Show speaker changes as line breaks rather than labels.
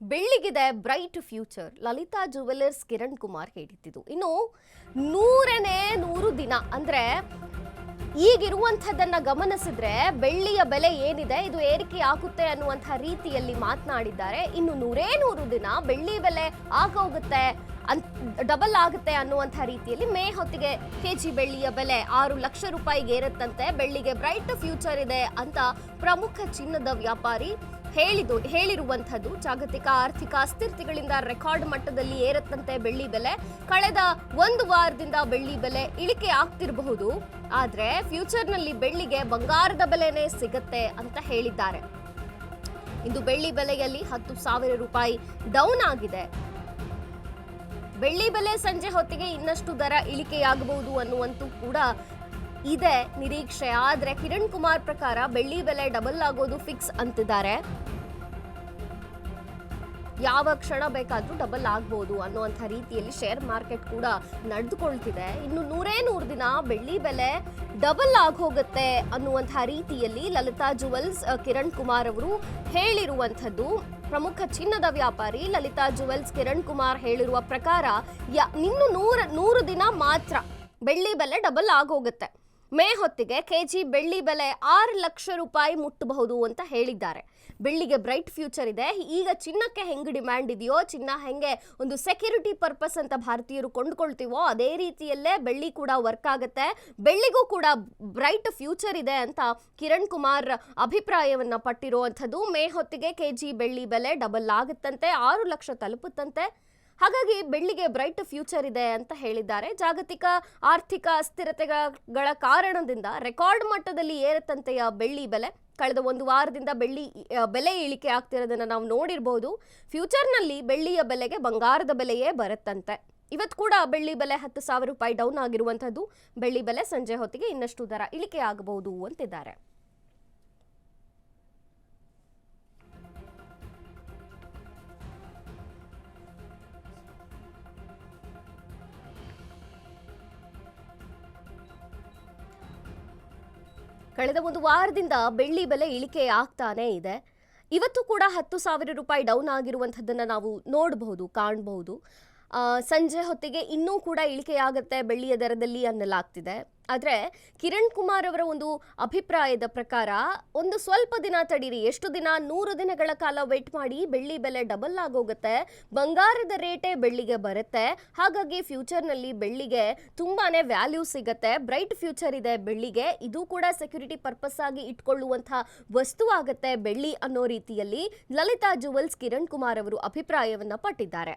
ಬೆಳ್ಳಿಗಿದೆ bright future. Lalitha jewellers Kiran Kumar ಹೇಳಿದ್ದು. ಇನ್ನು 100 ದಿನ ಅಂದ್ರೆ ಈಗಿರುವಂಥದ್ದನ್ನ ಗಮನಿಸಿದ್ರೆ ಬೆಳ್ಳಿಯ ಬೆಲೆ ಏನಿದೆ ಇದು ಏರಿಕೆ ಆಗುತ್ತೆ ಅನ್ನುವಂಥ ರೀತಿಯಲ್ಲಿ ಮಾತನಾಡಿದ್ದಾರೆ. ಇನ್ನು 100 ದಿನ ಬೆಳ್ಳಿ ಬೆಲೆ ಆಗೋಗುತ್ತೆ, ಡಬಲ್ ಆಗುತ್ತೆ ಅನ್ನುವಂಥ ರೀತಿಯಲ್ಲಿ ಮೇ ಹೊತ್ತಿಗೆ ಕೆಜಿ ಬೆಳ್ಳಿಯ ಬೆಲೆ 6 ಲಕ್ಷ ರೂಪಾಯಿಗೆ ಏರುತ್ತಂತೆ. ಬೆಳ್ಳಿಗೆ ಬ್ರೈಟ್ ಫ್ಯೂಚರ್ ಇದೆ ಅಂತ ಪ್ರಮುಖ ಚಿನ್ನದ ವ್ಯಾಪಾರಿ ಹೇಳಿರುವಂಥದ್ದು. ಜಾಗತಿಕ ಆರ್ಥಿಕ ಅಸ್ಥಿರತೆಗಳಿಂದ ರೆಕಾರ್ಡ್ ಮಟ್ಟದಲ್ಲಿ ಏರುತ್ತಂತೆ ಬೆಳ್ಳಿ ಬೆಲೆ. ಕಳೆದ 1 ವಾರದಿಂದ ಬೆಳ್ಳಿ ಬೆಲೆ ಇಳಿಕೆ ಆಗ್ತಿರಬಹುದು, ಆದ್ರೆ ಫ್ಯೂಚರ್ನಲ್ಲಿ ಬೆಳ್ಳಿಗೆ ಬಂಗಾರದ ಬೆಲೆನೇ ಸಿಗತ್ತೆ ಅಂತ ಹೇಳಿದ್ದಾರೆ. ಇಂದು ಬೆಳ್ಳಿ ಬೆಲೆಯಲ್ಲಿ 10,000 ರೂಪಾಯಿ ಡೌನ್ ಆಗಿದೆ. ಬೆಳ್ಳಿ ಬೆಲೆ ಸಂಜೆ ಹೊತ್ತಿಗೆ ಇನ್ನಷ್ಟು ದರ ಇಳಿಕೆಯಾಗಬಹುದು ಅನ್ನುವಂತೂ ಕೂಡ ಇದೆ ನಿರೀಕ್ಷೆ. ಆದ್ರೆ ಕಿರಣ್ ಕುಮಾರ್ ಪ್ರಕಾರ ಬೆಳ್ಳಿ ಬೆಲೆ ಡಬಲ್ ಆಗೋದು ಫಿಕ್ಸ್ ಅಂತಿದ್ದಾರೆ. ಯಾವ ಕ್ಷಣ ಬೇಕಾದ್ರೂ ಡಬಲ್ ಆಗ್ಬಹುದು ಅನ್ನುವಂಥ ರೀತಿಯಲ್ಲಿ ಶೇರ್ ಮಾರ್ಕೆಟ್ ಕೂಡ ನಡೆದುಕೊಳ್ತಿದೆ. ಇನ್ನು 100 ದಿನ ಬೆಳ್ಳಿ ಬೆಲೆ ಡಬಲ್ ಆಗೋಗುತ್ತೆ ಅನ್ನುವಂಥ ರೀತಿಯಲ್ಲಿ ಲಲಿತಾ ಜುವೆಲ್ಸ್ ಕಿರಣ್ ಕುಮಾರ್ ಅವರು ಹೇಳಿರುವಂಥದ್ದು. ಪ್ರಮುಖ ಚಿನ್ನದ ವ್ಯಾಪಾರಿ ಲಲಿತಾ ಜುವೆಲ್ಸ್ ಕಿರಣ್ ಕುಮಾರ್ ಹೇಳಿರುವ ಪ್ರಕಾರ ಇನ್ನು 100 ದಿನ ಮಾತ್ರ ಬೆಳ್ಳಿ ಬೆಲೆ ಡಬಲ್ ಆಗೋಗುತ್ತೆ. ಮೇ ಹೊತ್ತಿಗೆ ಕೆಜಿ ಬೆಳ್ಳಿ ಬೆಲೆ 6 ಲಕ್ಷ ರೂಪಾಯಿ ಮುಟ್ಟಬಹುದು ಅಂತ ಹೇಳಿದ್ದಾರೆ. ಬೆಳ್ಳಿಗೆ ಬ್ರೈಟ್ ಫ್ಯೂಚರ್ ಇದೆ. ಈಗ ಚಿನ್ನಕ್ಕೆ ಹೆಂಗೆ ಡಿಮ್ಯಾಂಡ್ ಇದೆಯೋ, ಚಿನ್ನ ಹೆಂಗೆ ಒಂದು ಸೆಕ್ಯೂರಿಟಿ ಪರ್ಪಸ್ ಅಂತ ಭಾರತೀಯರು ಕೊಂಡ್ಕೊಳ್ತೀವೋ ಅದೇ ರೀತಿಯಲ್ಲೇ ಬೆಳ್ಳಿ ಕೂಡ ವರ್ಕ್ ಆಗುತ್ತೆ. ಬೆಳ್ಳಿಗೂ ಕೂಡ ಬ್ರೈಟ್ ಫ್ಯೂಚರ್ ಇದೆ ಅಂತ ಕಿರಣ್ ಕುಮಾರ್ ಅಭಿಪ್ರಾಯವನ್ನ ಪಟ್ಟಿರುವಂಥದ್ದು. ಮೇ ಹೊತ್ತಿಗೆ ಕೆಜಿ ಬೆಳ್ಳಿ ಬೆಲೆ ಡಬಲ್ ಆಗುತ್ತಂತೆ, 6 ಲಕ್ಷ ತಲುಪುತ್ತಂತೆ. ಹಾಗಾಗಿ ಬೆಳ್ಳಿಗೆ ಬ್ರೈಟ್ ಫ್ಯೂಚರ್ ಇದೆ ಅಂತ ಹೇಳಿದ್ದಾರೆ. ಜಾಗತಿಕ ಆರ್ಥಿಕ ಅಸ್ಥಿರತೆಗಳ ಕಾರಣದಿಂದ ರೆಕಾರ್ಡ್ ಮಟ್ಟದಲ್ಲಿ ಏರುತ್ತಂತೆಯ ಬೆಳ್ಳಿ ಬೆಲೆ. ಕಳೆದ 1 ವಾರದಿಂದ ಬೆಳ್ಳಿ ಬೆಲೆ ಇಳಿಕೆ ಆಗ್ತಿರೋದನ್ನ ನಾವು ನೋಡಿರಬಹುದು. ಫ್ಯೂಚರ್ನಲ್ಲಿ ಬೆಳ್ಳಿಯ ಬೆಲೆಗೆ ಬಂಗಾರದ ಬೆಲೆಯೇ ಬರುತ್ತಂತೆ. ಇವತ್ತು ಕೂಡ ಬೆಳ್ಳಿ ಬೆಲೆ 10,000 ರೂಪಾಯಿ ಡೌನ್ ಆಗಿರುವಂಥದ್ದು. ಬೆಳ್ಳಿ ಬೆಲೆ ಸಂಜೆ ಹೊತ್ತಿಗೆ ಇನ್ನಷ್ಟು ದರ ಇಳಿಕೆ ಆಗಬಹುದು ಅಂತಿದ್ದಾರೆ. ಕಳೆದ 1 ವಾರದಿಂದ ಬೆಳ್ಳಿ ಬೆಲೆ ಇಳಿಕೆ ಆಗ್ತಾನೆ ಇದೆ. ಇವತ್ತು ಕೂಡ 10,000 ರೂಪಾಯಿ ಡೌನ್ ಆಗಿರುವಂಥದ್ದನ್ನು ನಾವು ನೋಡಬಹುದು, ಕಾಣಬಹುದು. ಸಂಜೆ ಹೊತ್ತಿಗೆ ಇನ್ನೂ ಕೂಡ ಇಳಿಕೆಯಾಗುತ್ತೆ ಬೆಳ್ಳಿಯ ದರದಲ್ಲಿ ಅನ್ನಲಾಗ್ತಿದೆ. ಆದರೆ ಕಿರಣ್ ಕುಮಾರ್ ಅವರ ಒಂದು ಅಭಿಪ್ರಾಯದ ಪ್ರಕಾರ ಒಂದು ಸ್ವಲ್ಪ ದಿನ ತಡೀರಿ, ಎಷ್ಟು ದಿನ, 100 ದಿನಗಳ ಕಾಲ ವೇಟ್ ಮಾಡಿ, ಬೆಳ್ಳಿ ಬೆಲೆ ಡಬಲ್ ಆಗೋಗುತ್ತೆ, ಬಂಗಾರದ ರೇಟೇ ಬೆಳ್ಳಿಗೆ ಬರುತ್ತೆ. ಹಾಗಾಗಿ ಫ್ಯೂಚರ್ನಲ್ಲಿ ಬೆಳ್ಳಿಗೆ ತುಂಬಾನೇ ವ್ಯಾಲ್ಯೂ ಸಿಗುತ್ತೆ, ಬ್ರೈಟ್ ಫ್ಯೂಚರ್ ಇದೆ ಬೆಳ್ಳಿಗೆ. ಇದು ಕೂಡ ಸೆಕ್ಯೂರಿಟಿ ಪರ್ಪಸ್ ಆಗಿ ಇಟ್ಕೊಳ್ಳುವಂಥ ವಸ್ತು ಆಗುತ್ತೆ ಬೆಳ್ಳಿ ಅನ್ನೋ ರೀತಿಯಲ್ಲಿ ಲಲಿತಾ ಜುವೆಲ್ಸ್ ಕಿರಣ್ ಕುಮಾರ್ ಅವರು ಅಭಿಪ್ರಾಯವನ್ನ ಪಟ್ಟಿದ್ದಾರೆ.